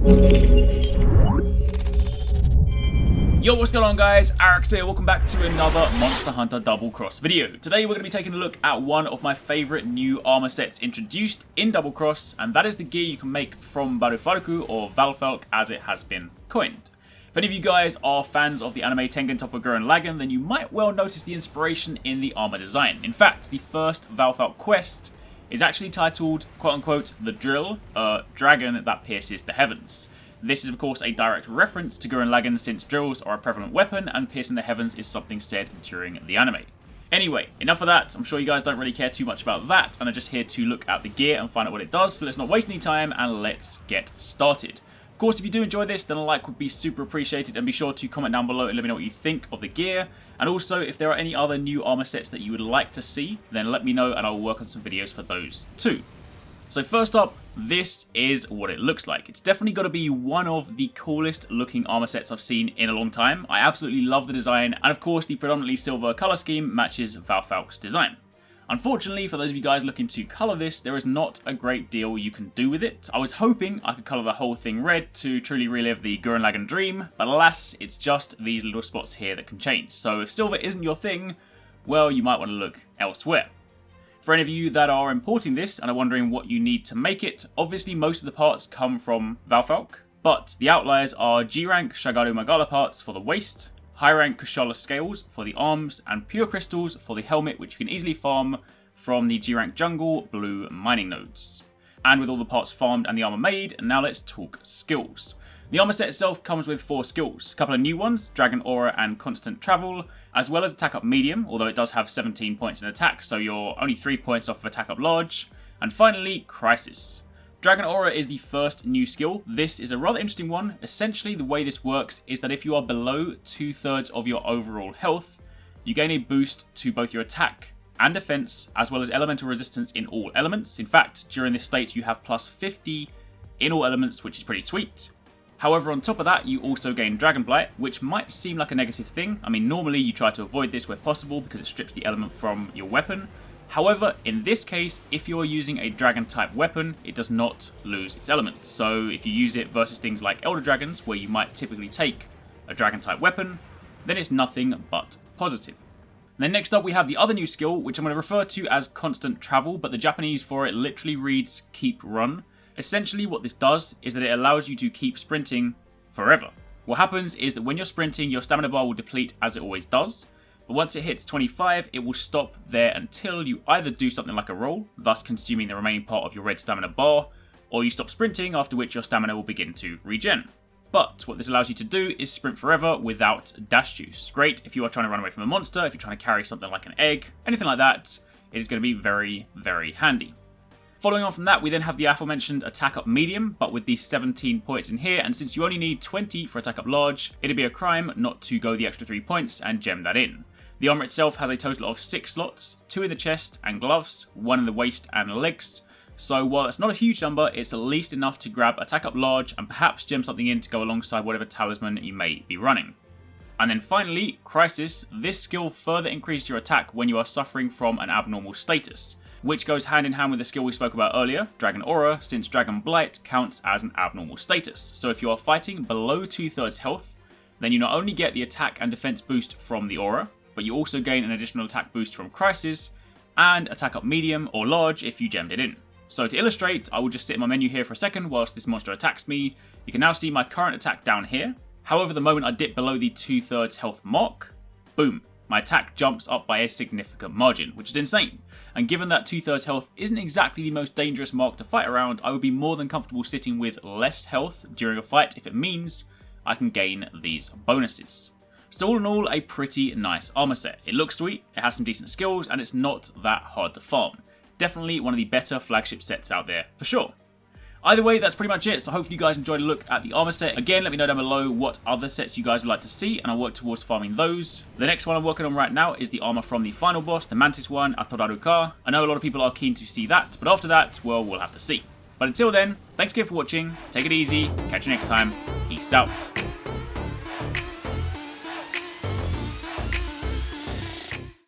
Yo, what's going on guys, Arekkz here, welcome back to another Monster Hunter Double Cross video. Today we're going to be taking a look at one of my favourite new armor sets introduced in Double Cross, and that is the gear you can make from Valfalk or Valfalk as it has been coined. If any of you guys are fans of the anime Tengen Toppa Gurren Lagann, then you might well notice the inspiration in the armor design. In fact, the first Valfalk quest is actually titled, quote unquote, The Drill, a dragon that pierces the heavens. This is of course a direct reference to Gurren Lagann since drills are a prevalent weapon and piercing the heavens is something said during the anime. Anyway, enough of that. I'm sure you guys don't really care too much about that and are just here to look at the gear and find out what it does, so let's not waste any time and let's get started. Of course, if you do enjoy this, then a like would be super appreciated, and be sure to comment down below and let me know what you think of the gear. And also, if there are any other new armor sets that you would like to see, then let me know and I'll work on some videos for those too. So first up, this is what it looks like. It's definitely got to be one of the coolest looking armor sets I've seen in a long time. I absolutely love the design, and of course the predominantly silver color scheme matches Valfalk's design. Unfortunately, for those of you guys looking to colour this, there is not a great deal you can do with it. I was hoping I could colour the whole thing red to truly relive the Gurren Lagann dream, but alas, it's just these little spots here that can change. So if silver isn't your thing, well, you might want to look elsewhere. For any of you that are importing this and are wondering what you need to make it, obviously most of the parts come from Valfalk, but the outliers are G-rank Shagaru Magala parts for the waist, high rank Kushala scales for the arms, and pure crystals for the helmet, which you can easily farm from the G-rank jungle blue mining nodes. And with all the parts farmed and the armor made, now let's talk skills. The armor set itself comes with 4 skills, a couple of new ones, Dragon Aura and Constant Travel, as well as Attack Up Medium, although it does have 17 points in attack, so you're only 3 points off of Attack Up Large, and finally, Crisis. Dragon Aura is the first new skill. This is a rather interesting one. Essentially, the way this works is that if you are below 2/3 of your overall health, you gain a boost to both your attack and defense, as well as elemental resistance in all elements. In fact, during this state, you have plus 50 in all elements, which is pretty sweet. However, on top of that, you also gain Dragon Blight, which might seem like a negative thing. I mean, normally you try to avoid this where possible because it strips the element from your weapon. However, in this case, if you're using a dragon-type weapon, it does not lose its element. So if you use it versus things like Elder Dragons, where you might typically take a dragon-type weapon, then it's nothing but positive. And then next up, we have the other new skill, which I'm going to refer to as Constant Travel, but the Japanese for it literally reads Keep Run. Essentially, what this does is that it allows you to keep sprinting forever. What happens is that when you're sprinting, your stamina bar will deplete as it always does. But once it hits 25, it will stop there until you either do something like a roll, thus consuming the remaining part of your red stamina bar, or you stop sprinting, after which your stamina will begin to regen. But what this allows you to do is sprint forever without dash juice. Great if you are trying to run away from a monster, if you're trying to carry something like an egg, anything like that, it is going to be very, very handy. Following on from that, we then have the aforementioned Attack Up Medium, but with these 17 points in here, and since you only need 20 for Attack Up Large, it'd be a crime not to go the extra 3 points and gem that in. The armor itself has a total of 6 slots, 2 in the chest and gloves, 1 in the waist and legs, so while it's not a huge number, it's at least enough to grab Attack Up Large and perhaps gem something in to go alongside whatever talisman you may be running. And then finally, Crisis. This skill further increases your attack when you are suffering from an abnormal status, which goes hand in hand with the skill we spoke about earlier, Dragon Aura, since Dragon Blight counts as an abnormal status. So if you are fighting below 2/3 health, then you not only get the attack and defense boost from the Aura, but you also gain an additional attack boost from Crisis, and Attack Up Medium or Large if you gemmed it in. So to illustrate, I will just sit in my menu here for a second whilst this monster attacks me. You can now see my current attack down here. However, the moment I dip below the 2/3 health mark, boom, my attack jumps up by a significant margin, which is insane. And given that 2/3 health isn't exactly the most dangerous mark to fight around, I would be more than comfortable sitting with less health during a fight if it means I can gain these bonuses. So all in all, a pretty nice armor set. It looks sweet, it has some decent skills, and it's not that hard to farm. Definitely one of the better flagship sets out there, for sure. Either way, that's pretty much it, so hopefully you guys enjoyed a look at the armor set. Again, let me know down below what other sets you guys would like to see, and I'll work towards farming those. The next one I'm working on right now is the armor from the final boss, the Mantis one, Atorarukar. I know a lot of people are keen to see that, but after that, well, we'll have to see. But until then, thanks again for watching, take it easy, catch you next time, peace out.